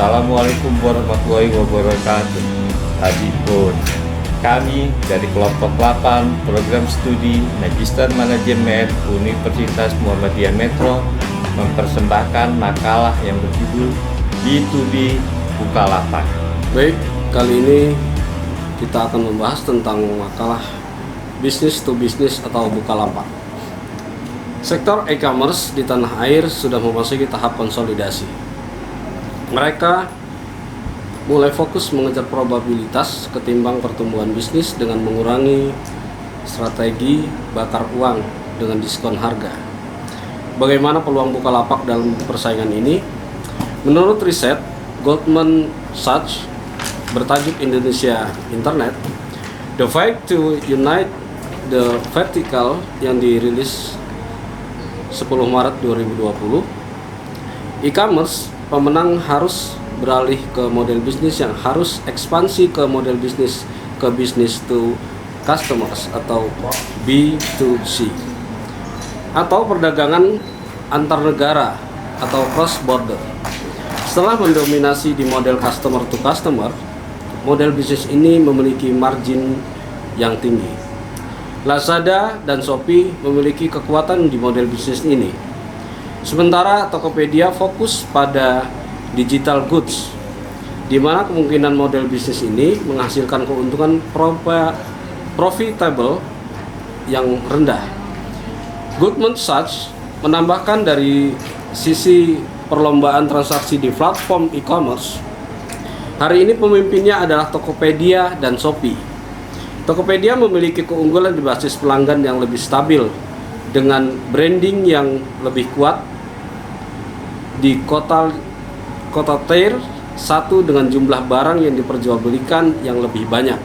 Assalamualaikum warahmatullahi wabarakatuh. Adipun kami dari kelompok 8 program studi Magister Manajemen Universitas Muhammadiyah Metro mempersembahkan makalah yang berjudul B2B Bukalapak. Baik, kali ini kita akan membahas tentang makalah Business to Business atau Bukalapak. Sektor e-commerce di tanah air sudah memasuki tahap konsolidasi. Mereka mulai fokus mengejar probabilitas ketimbang pertumbuhan bisnis dengan mengurangi strategi bakar uang dengan diskon harga. Bagaimana peluang Bukalapak dalam persaingan ini? Menurut riset Goldman Sachs bertajuk Indonesia Internet, The Fight to Unite the Vertical yang dirilis 10 Maret 2020, e-commerce pemenang harus beralih ke model bisnis yang harus ekspansi ke model bisnis ke business to customers atau B2C atau perdagangan antar negara atau cross border. Setelah mendominasi di model customer to customer, model bisnis ini memiliki margin yang tinggi. Lazada dan Shopee memiliki kekuatan di model bisnis ini. Sementara Tokopedia fokus pada digital goods, di mana kemungkinan model bisnis ini menghasilkan keuntungan profitable yang rendah. Goldman Sachs menambahkan dari sisi perlombaan transaksi di platform e-commerce, hari ini pemimpinnya adalah Tokopedia dan Shopee. Tokopedia memiliki keunggulan di basis pelanggan yang lebih stabil dengan branding yang lebih kuat di kota tier 1 dengan jumlah barang yang diperjualbelikan yang lebih banyak.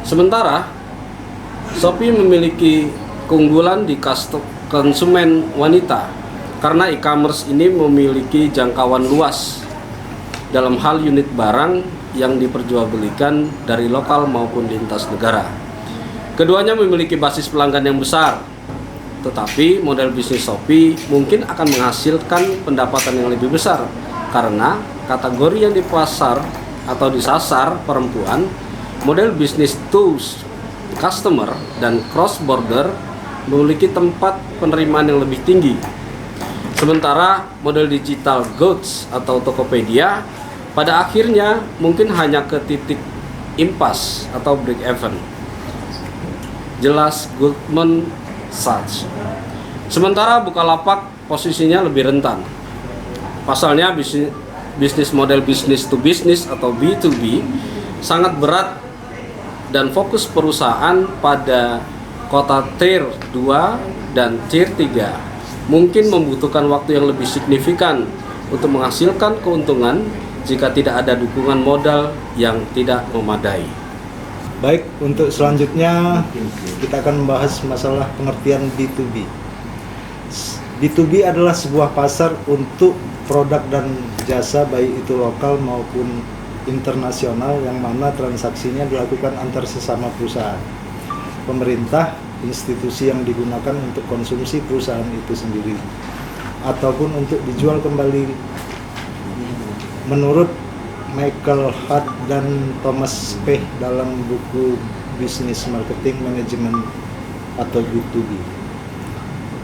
Sementara Shopee memiliki keunggulan di konsumen wanita karena e-commerce ini memiliki jangkauan luas dalam hal unit barang yang diperjualbelikan dari lokal maupun lintas negara. Keduanya memiliki basis pelanggan yang besar, tetapi model bisnis Shopee mungkin akan menghasilkan pendapatan yang lebih besar karena kategori yang dipasar atau disasar perempuan, model bisnis to customer dan cross border memiliki tempat penerimaan yang lebih tinggi. Sementara model digital goods atau Tokopedia pada akhirnya mungkin hanya ke titik impas atau break even. Jelas Goldman Sachs. Sementara Bukalapak posisinya lebih rentan. Pasalnya bisnis model business to business atau B2B sangat berat dan fokus perusahaan pada kota tier 2 dan tier 3 mungkin membutuhkan waktu yang lebih signifikan untuk menghasilkan keuntungan jika tidak ada dukungan modal yang tidak memadai. Baik, untuk selanjutnya kita akan membahas masalah pengertian B2B. B2B adalah sebuah pasar untuk produk dan jasa baik itu lokal maupun internasional yang mana transaksinya dilakukan antar sesama perusahaan, pemerintah, institusi yang digunakan untuk konsumsi perusahaan itu sendiri ataupun untuk dijual kembali. Menurut Michael Hart dan Thomas Peh dalam buku Business Marketing Management atau B2B.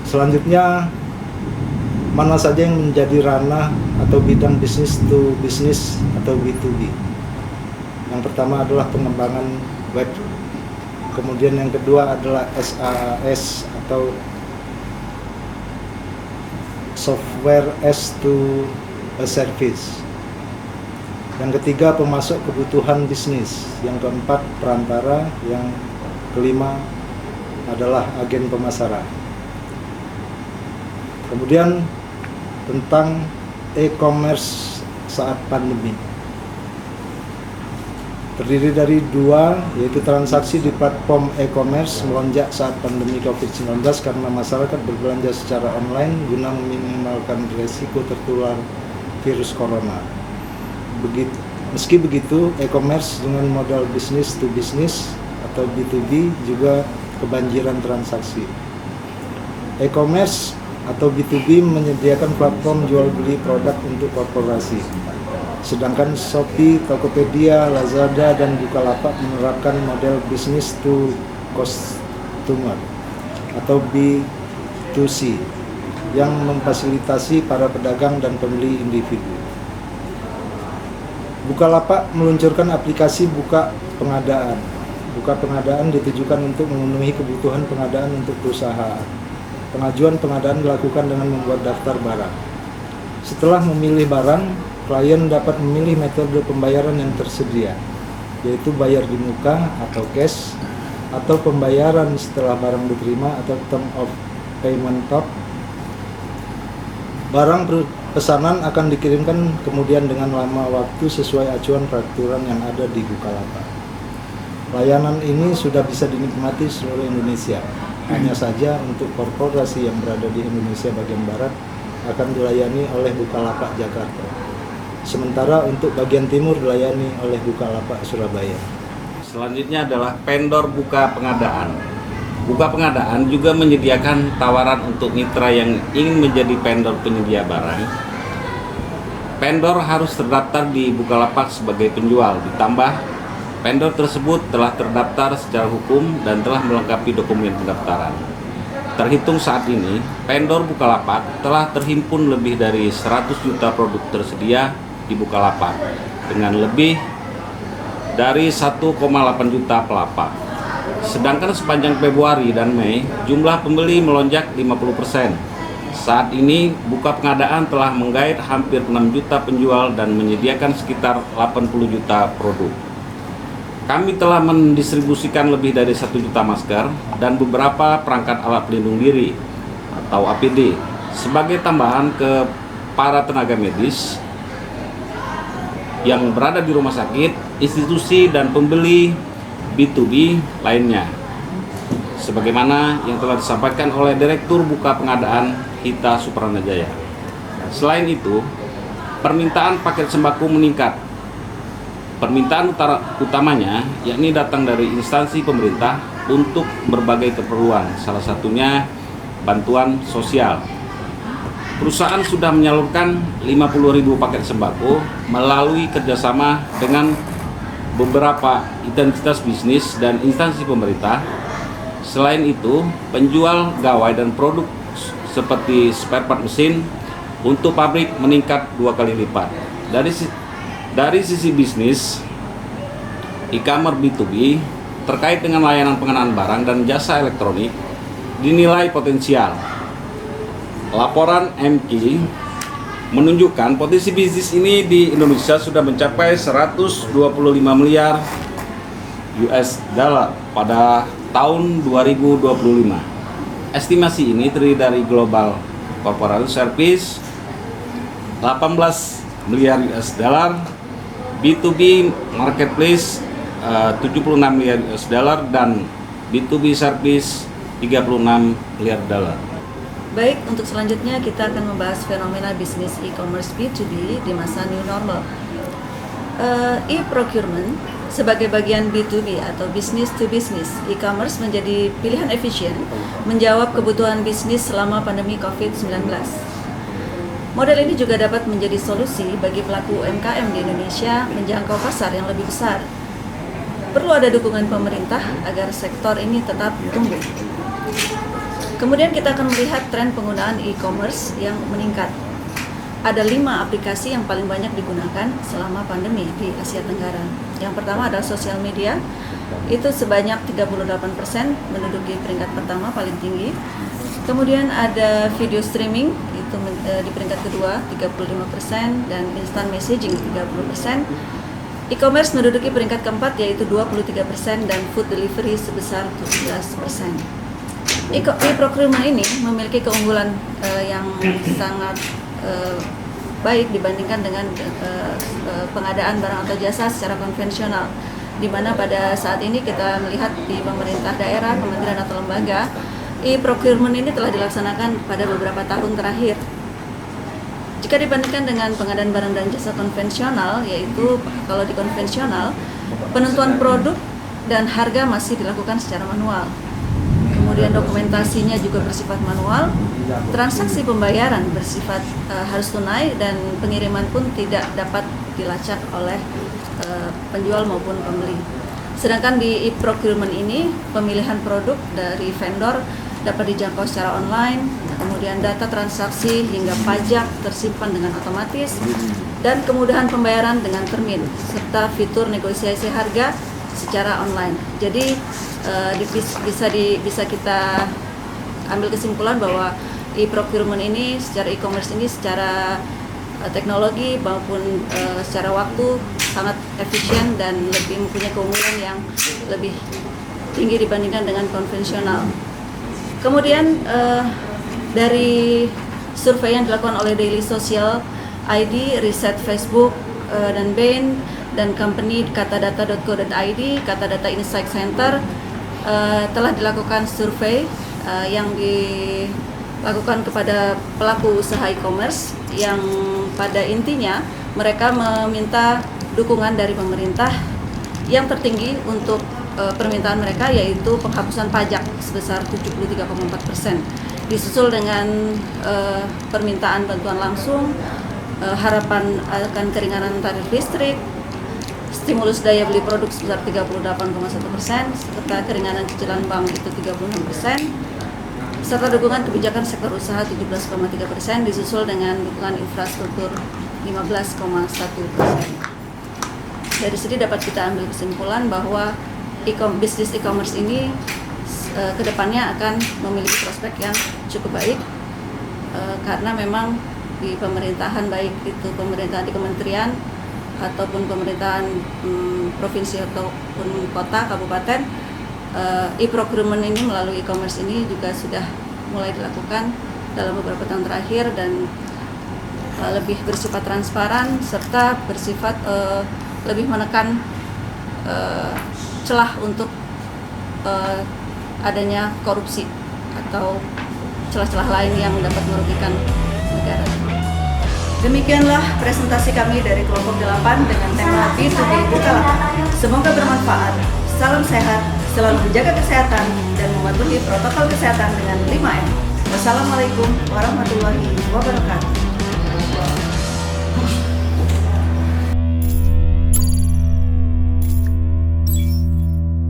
Selanjutnya, mana saja yang menjadi ranah atau bidang business to business atau B2B? Yang pertama adalah pengembangan web. Kemudian yang kedua adalah SaaS atau software as to a service. Yang ketiga, pemasok kebutuhan bisnis. Yang keempat, perantara. Yang kelima adalah agen pemasaran. Kemudian tentang e-commerce saat pandemi. Terdiri dari dua, yaitu transaksi di platform e-commerce melonjak saat pandemi COVID-19 karena masyarakat berbelanja secara online guna meminimalkan risiko tertular virus corona. Meski begitu, e-commerce dengan modal business to business atau B2B juga kebanjiran transaksi. E-commerce atau B2B menyediakan platform jual beli produk untuk korporasi. Sedangkan Shopee, Tokopedia, Lazada, dan Bukalapak menerapkan model business to customer atau B2C yang memfasilitasi para pedagang dan pembeli individu. Bukalapak meluncurkan aplikasi Buka Pengadaan. Buka Pengadaan ditujukan untuk memenuhi kebutuhan pengadaan untuk perusahaan. Pengajuan pengadaan dilakukan dengan membuat daftar barang. Setelah memilih barang, klien dapat memilih metode pembayaran yang tersedia, yaitu bayar di muka atau cash, atau pembayaran setelah barang diterima atau term of payment top. Barang pesanan akan dikirimkan kemudian dengan lama waktu sesuai acuan peraturan yang ada di Bukalapak. Layanan ini sudah bisa dinikmati seluruh Indonesia. Hanya saja untuk korporasi yang berada di Indonesia bagian barat akan dilayani oleh Bukalapak Jakarta. Sementara untuk bagian timur dilayani oleh Bukalapak Surabaya. Selanjutnya adalah vendor Buka Pengadaan. Buka Pengadaan juga menyediakan tawaran untuk mitra yang ingin menjadi vendor penyedia barang. Vendor harus terdaftar di Bukalapak sebagai penjual, ditambah vendor tersebut telah terdaftar secara hukum dan telah melengkapi dokumen pendaftaran. Terhitung saat ini, vendor Bukalapak telah terhimpun lebih dari 100 juta produk tersedia di Bukalapak dengan lebih dari 1,8 juta pelapak. Sedangkan sepanjang Februari dan Mei, jumlah pembeli melonjak 50%. Saat ini, Buka Pengadaan telah menggait hampir 6 juta penjual dan menyediakan sekitar 80 juta produk. Kami telah mendistribusikan lebih dari 1 juta masker dan beberapa perangkat alat pelindung diri atau APD sebagai tambahan ke para tenaga medis yang berada di rumah sakit, institusi, dan pembeli B2B lainnya, sebagaimana yang telah disampaikan oleh Direktur Buka Pengadaan Hita Supranajaya. Selain itu, permintaan paket sembako meningkat. Permintaan utamanya yakni datang dari instansi pemerintah untuk berbagai keperluan, salah satunya bantuan sosial. Perusahaan sudah menyalurkan 50.000 paket sembako melalui kerjasama dengan beberapa identitas bisnis dan instansi pemerintah. Selain itu, penjual gawai dan produk seperti spare part mesin untuk pabrik meningkat 2 kali lipat. Dari sisi bisnis, e-commerce B2B terkait dengan layanan pengenaan barang dan jasa elektronik dinilai potensial. Laporan MK menunjukkan potensi bisnis ini di Indonesia sudah mencapai 125 miliar US dollar pada tahun 2025. Estimasi ini terdiri dari Global Corporate Service 18 miliar US dollar, B2B Marketplace 76 miliar US dollar, dan B2B Service 36 miliar dolar. Baik, untuk selanjutnya kita akan membahas fenomena bisnis e-commerce B2B di masa new normal. E-procurement sebagai bagian B2B atau business to business, e-commerce menjadi pilihan efisien menjawab kebutuhan bisnis selama pandemi COVID-19. Model ini juga dapat menjadi solusi bagi pelaku UMKM di Indonesia menjangkau pasar yang lebih besar. Perlu ada dukungan pemerintah agar sektor ini tetap tumbuh. Kemudian kita akan melihat tren penggunaan e-commerce yang meningkat. Ada 5 aplikasi yang paling banyak digunakan selama pandemi di Asia Tenggara. Yang pertama adalah sosial media, itu sebanyak 38% menduduki peringkat pertama paling tinggi. Kemudian ada video streaming, itu di peringkat kedua 35%, dan instant messaging 30%. E-commerce menduduki peringkat keempat yaitu 23%, dan food delivery sebesar 17%. E-procurement ini memiliki keunggulan yang sangat baik dibandingkan dengan pengadaan barang atau jasa secara konvensional, di mana pada saat ini kita melihat di pemerintah daerah, kementerian atau lembaga, e-procurement ini telah dilaksanakan pada beberapa tahun terakhir. Jika dibandingkan dengan pengadaan barang dan jasa konvensional, yaitu kalau di konvensional, penentuan produk dan harga masih dilakukan secara manual. kemudian dokumentasinya juga bersifat manual, transaksi pembayaran bersifat harus tunai, dan pengiriman pun tidak dapat dilacak oleh penjual maupun pembeli. Sedangkan di e-procurement ini, pemilihan produk dari vendor dapat dijangkau secara online, kemudian data transaksi hingga pajak tersimpan dengan otomatis, dan kemudahan pembayaran dengan termin, serta fitur negosiasi harga secara online. Jadi bisa kita ambil kesimpulan bahwa e-procurement ini secara e-commerce ini secara teknologi maupun secara waktu sangat efisien dan lebih mempunyai keunggulan yang lebih tinggi dibandingkan dengan konvensional. Kemudian dari survei yang dilakukan oleh Daily Social ID, Riset Facebook dan Bain, dan company katadata.co.id, Katadata Insight Center telah dilakukan survei yang dilakukan kepada pelaku usaha e-commerce, yang pada intinya mereka meminta dukungan dari pemerintah. Yang tertinggi untuk permintaan mereka yaitu penghapusan pajak sebesar 73,4%, disusul dengan permintaan bantuan langsung, harapan akan keringanan tarif listrik, stimulus daya beli produk sebesar 38,1%, serta keringanan cicilan bank itu 36%, serta dukungan kebijakan sektor usaha 17,3%, disusul dengan dukungan infrastruktur 15,1%. Dari sini dapat kita ambil kesimpulan bahwa bisnis e-commerce ini kedepannya akan memiliki prospek yang cukup baik, karena memang di pemerintahan, baik itu pemerintahan di kementerian ataupun pemerintahan provinsi ataupun kota, kabupaten, e-procurement ini melalui e-commerce ini juga sudah mulai dilakukan dalam beberapa tahun terakhir, dan lebih bersifat transparan serta bersifat lebih menekan celah untuk adanya korupsi atau celah-celah lain yang dapat merugikan negara. Demikianlah presentasi kami dari kelompok 8 dengan tema B2B Bukalapak. Semoga bermanfaat. Salam sehat, selalu menjaga kesehatan dan mematuhi protokol kesehatan dengan 5M. Wassalamualaikum warahmatullahi wabarakatuh.